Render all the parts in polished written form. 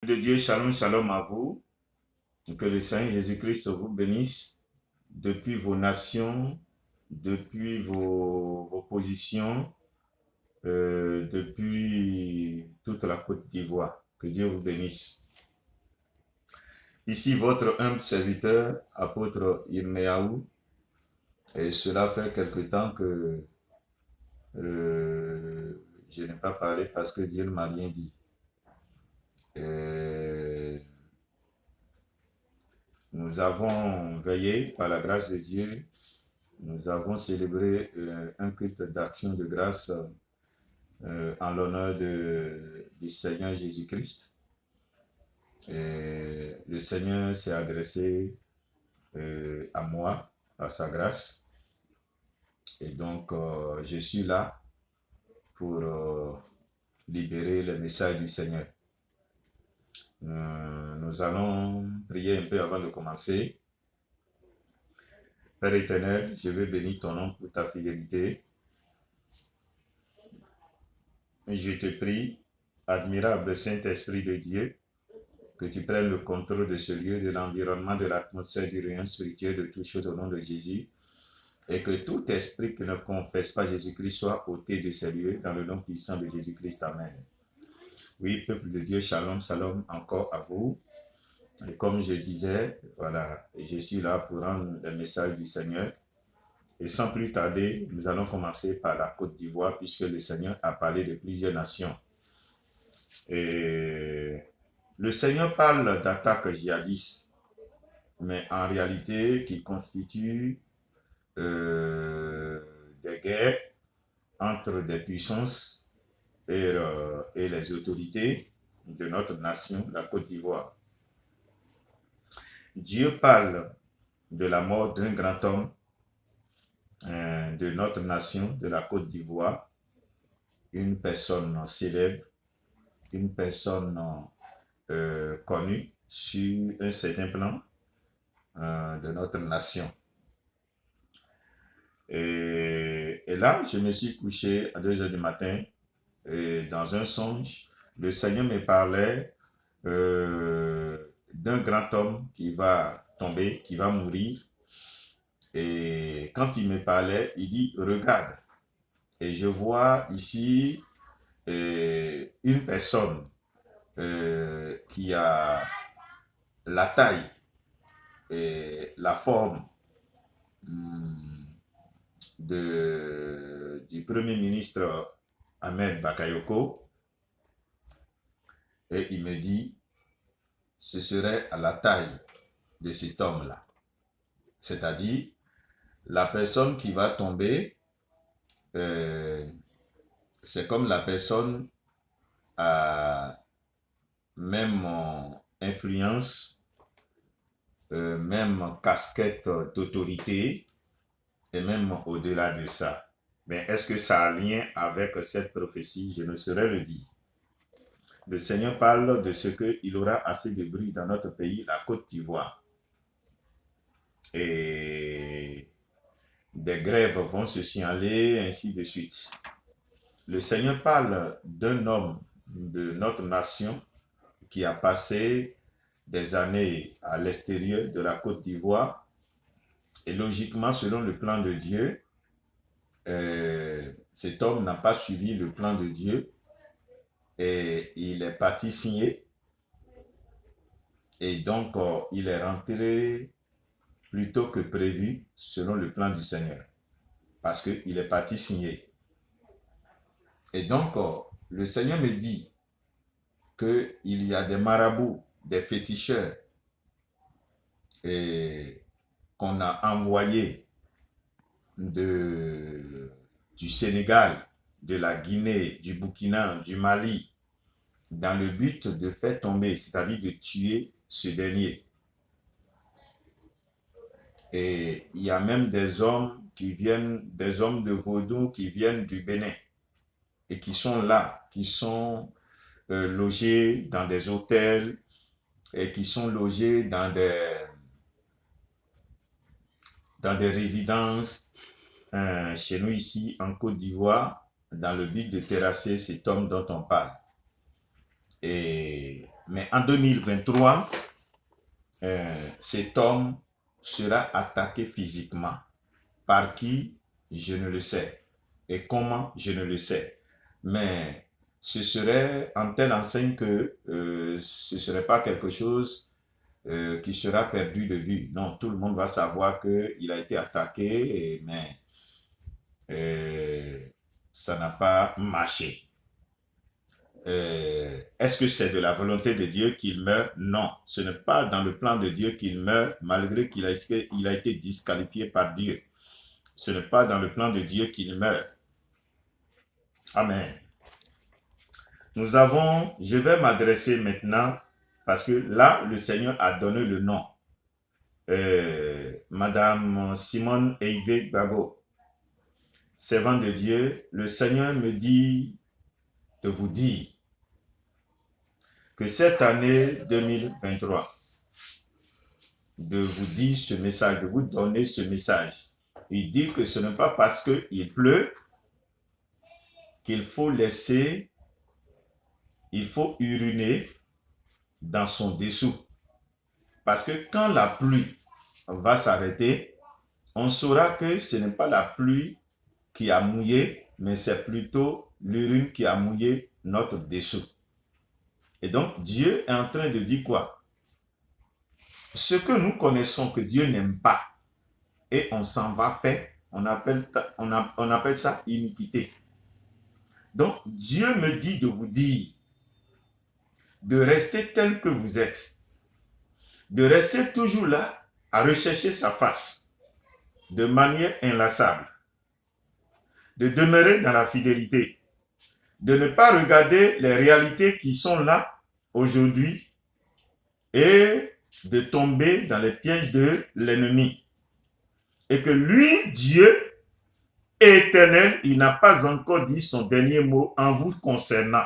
De Dieu, shalom, shalom à vous. Que le Seigneur Jésus-Christ vous bénisse depuis vos nations, depuis vos positions, depuis toute la Côte d'Ivoire. Que Dieu vous bénisse. Ici, votre humble serviteur, apôtre Yirmeyahu, et cela fait quelque temps que je n'ai pas parlé parce que Dieu ne m'a rien dit. Nous avons veillé par la grâce de Dieu, nous avons célébré un culte d'action de grâce en l'honneur du Seigneur Jésus-Christ. Le Seigneur s'est adressé à moi, à sa grâce, et donc je suis là pour libérer le message du Seigneur. Nous allons prier un peu avant de commencer. Père éternel, je veux bénir ton nom pour ta fidélité. Je te prie, admirable Saint-Esprit de Dieu, que tu prennes le contrôle de ce lieu, de l'environnement, de l'atmosphère, du rayon spirituel, de toutes choses au nom de Jésus, et que tout esprit qui ne confesse pas Jésus-Christ soit ôté de ces lieux, dans le nom puissant de Jésus-Christ. Amen. Oui, peuple de Dieu, shalom, shalom encore à vous. Et comme je disais, voilà, je suis là pour rendre le message du Seigneur. Et sans plus tarder, nous allons commencer par la Côte d'Ivoire, puisque le Seigneur a parlé de plusieurs nations. Et le Seigneur parle d'attaques djihadistes, mais en réalité qui constituent des guerres entre des puissances et les autorités de notre nation, la Côte d'Ivoire. Dieu parle de la mort d'un grand homme de notre nation, de la Côte d'Ivoire, une personne célèbre, une personne connue sur un certain plan de notre nation. Et là, je me suis couché à 2 heures du matin et dans un songe, le Seigneur me parlait d'un grand homme qui va tomber, qui va mourir. Et quand il me parlait, il dit, regarde. Et je vois ici une personne qui a la taille et la forme du Premier ministre Ahmed Bakayoko. Et il me dit, ce serait à la taille de cet homme-là. C'est-à-dire, la personne qui va tomber, c'est comme la personne à même influence, même casquette d'autorité, et même au-delà de ça. Mais est-ce que ça a un lien avec cette prophétie? Je ne saurais le dire. Le Seigneur parle de ce qu'il aura assez de bruit dans notre pays, la Côte d'Ivoire. Et des grèves vont se signaler, ainsi de suite. Le Seigneur parle d'un homme de notre nation qui a passé des années à l'extérieur de la Côte d'Ivoire. Et logiquement, selon le plan de Dieu, cet homme n'a pas suivi le plan de Dieu et il est parti signer. Et donc, il est rentré plus tôt que prévu selon le plan du Seigneur, parce qu'il est parti signer. Et donc, le Seigneur me dit qu'il y a des marabouts, des féticheurs qu'on a envoyés du Sénégal, de la Guinée, du Burkina, du Mali, dans le but de faire tomber, c'est-à-dire de tuer ce dernier. Et il y a même des hommes des hommes de vaudou qui viennent du Bénin et qui sont là, qui sont logés dans des hôtels et qui sont logés dans des résidences chez nous ici en Côte d'Ivoire, dans le but de terrasser cet homme dont on parle. Et Mais en 2023, cet homme sera attaqué physiquement. Par qui? Je ne le sais. Et comment? Je ne le sais. Mais ce serait en telle enseigne que ce ne serait pas quelque chose qui sera perdu de vue. Non, tout le monde va savoir qu'il a été attaqué, mais ça n'a pas marché. Est-ce que c'est de la volonté de Dieu qu'il meurt? Non, ce n'est pas dans le plan de Dieu qu'il meurt, malgré qu'il a été disqualifié par Dieu. Ce n'est pas dans le plan de Dieu qu'il meurt. Amen. Je vais m'adresser maintenant, parce que là, le Seigneur a donné le nom. Madame Simone Eive Babo, servante de Dieu, le Seigneur me dit de vous dire que cette année 2023, de vous dire ce message, de vous donner ce message. Il dit que ce n'est pas parce qu'il pleut qu'il faut uriner dans son dessous. Parce que quand la pluie va s'arrêter, on saura que ce n'est pas la pluie qui a mouillé, mais c'est plutôt l'urine qui a mouillé notre dessous. Et donc, Dieu est en train de dire quoi? Ce que nous connaissons que Dieu n'aime pas, et on s'en va faire, on appelle ça iniquité. Donc, Dieu me dit de vous dire de rester tel que vous êtes, de rester toujours là à rechercher sa face de manière inlassable, de demeurer dans la fidélité, de ne pas regarder les réalités qui sont là aujourd'hui et de tomber dans les pièges de l'ennemi. Et que lui, Dieu éternel, il n'a pas encore dit son dernier mot en vous concernant.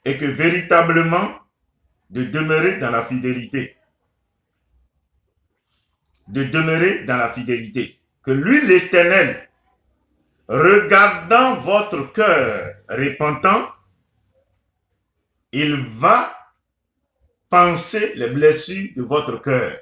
Et que véritablement, de demeurer dans la fidélité. De demeurer dans la fidélité. Que lui, l'Éternel, regardant votre cœur repentant, il va penser les blessures de votre cœur.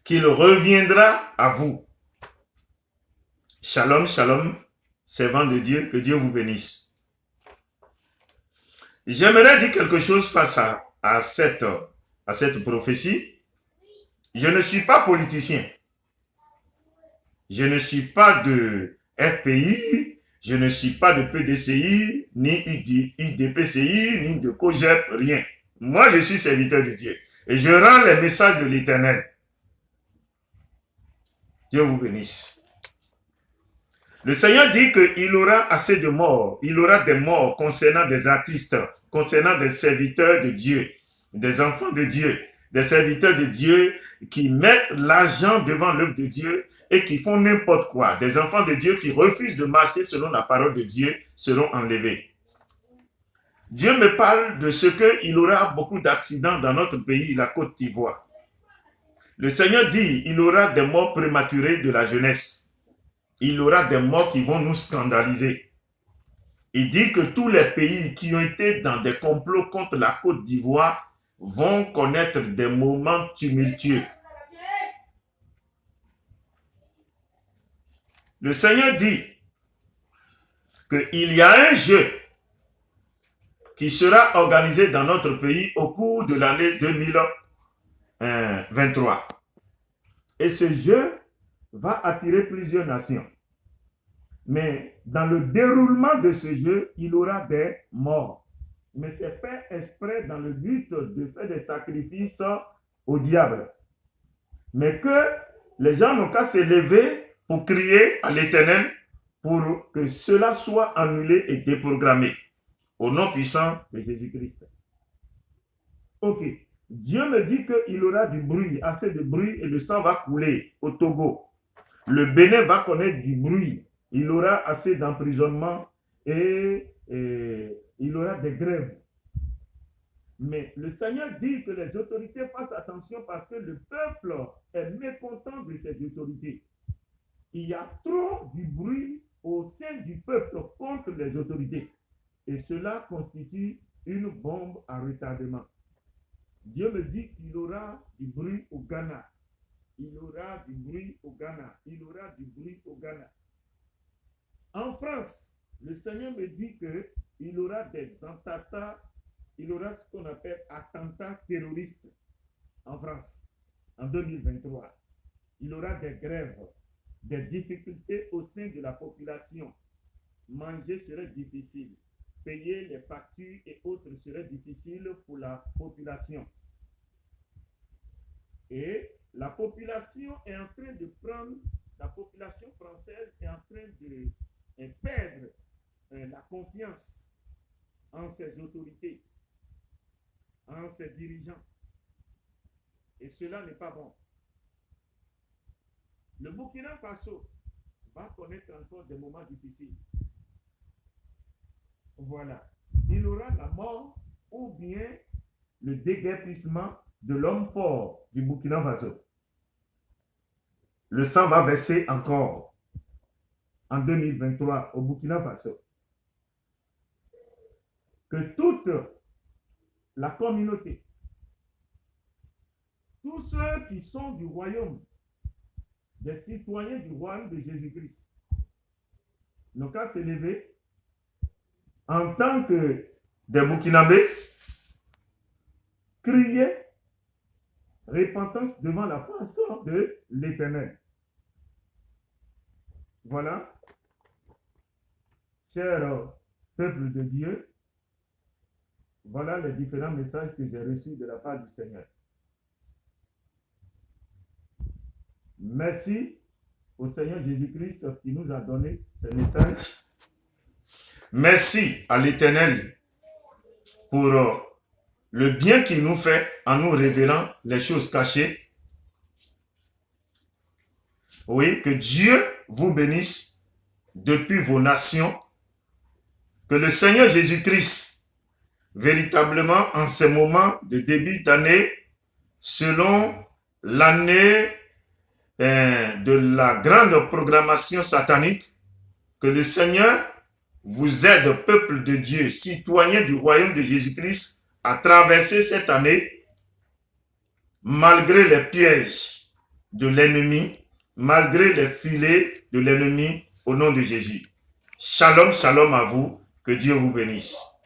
Qu'il reviendra à vous. Shalom, shalom, servant de Dieu, que Dieu vous bénisse. J'aimerais dire quelque chose face à cette prophétie. Je ne suis pas politicien. Je ne suis pas de FPI, je ne suis pas de PDCI, ni IDPCI, ni de COGEP, rien. Moi, je suis serviteur de Dieu. Et je rends les messages de l'Éternel. Dieu vous bénisse. Le Seigneur dit qu'il aura assez de morts. Il aura des morts concernant des artistes, concernant des serviteurs de Dieu, des enfants de Dieu, des serviteurs de Dieu qui mettent l'argent devant l'œuvre de Dieu et qui font n'importe quoi. Des enfants de Dieu qui refusent de marcher selon la parole de Dieu seront enlevés. Dieu me parle de ce qu'il aura beaucoup d'accidents dans notre pays, la Côte d'Ivoire. Le Seigneur dit qu'il aura des morts prématurées de la jeunesse. Il aura des morts qui vont nous scandaliser. Il dit que tous les pays qui ont été dans des complots contre la Côte d'Ivoire vont connaître des moments tumultueux. Le Seigneur dit qu'il y a un jeu qui sera organisé dans notre pays au cours de l'année 2023. Et ce jeu va attirer plusieurs nations. Mais dans le déroulement de ce jeu, il y aura des morts. Mais c'est fait exprès dans le but de faire des sacrifices au diable. Mais que les gens n'ont qu'à s'élever pour crier à l'Éternel pour que cela soit annulé et déprogrammé. Au nom puissant de Jésus-Christ. Ok. Dieu me dit qu'il y aura du bruit, assez de bruit, et le sang va couler au Togo. Le Bénin va connaître du bruit. Il aura assez d'emprisonnement et il aura des grèves. Mais le Seigneur dit que les autorités fassent attention parce que le peuple est mécontent de ces autorités. Il y a trop du bruit au sein du peuple contre les autorités. Et cela constitue une bombe à retardement. Dieu me dit qu'il aura du bruit au Ghana. Il aura du bruit au Ghana. Il aura du bruit au Ghana. En France, le Seigneur me dit qu'il aura des attentats, il aura ce qu'on appelle attentats terroristes en France en 2023. Il aura des grèves, des difficultés au sein de la population. Manger serait difficile. Payer les factures et autres serait difficile pour la population. Et la population est en train de prendre, la population française est en train de perdre la confiance en ses autorités, en ses dirigeants. Et cela n'est pas bon. Le Burkina Faso va connaître encore des moments difficiles. Voilà. Il aura la mort ou bien le déguerpissement de l'homme fort du Burkina Faso. Le sang va verser encore en 2023 au Burkina Faso. Que toute la communauté, tous ceux qui sont du royaume, des citoyens du royaume de Jésus-Christ, n'ont qu'à s'élever en tant que des Burkinabés, crier repentance devant la face de l'Éternel. Voilà, cher peuple de Dieu, voilà les différents messages que j'ai reçus de la part du Seigneur. Merci au Seigneur Jésus-Christ qui nous a donné ces messages. Merci à l'Éternel pour le bien qu'il nous fait en nous révélant les choses cachées. Oui, que Dieu vous bénisse depuis vos nations. Que le Seigneur Jésus-Christ, véritablement en ces moments de début d'année, selon l'année de la grande programmation satanique, que le Seigneur vous aide, peuple de Dieu, citoyen du royaume de Jésus-Christ, à traverser cette année malgré les pièges de l'ennemi, malgré les filets de l'ennemi, au nom de Jésus. Shalom, shalom à vous, que Dieu vous bénisse.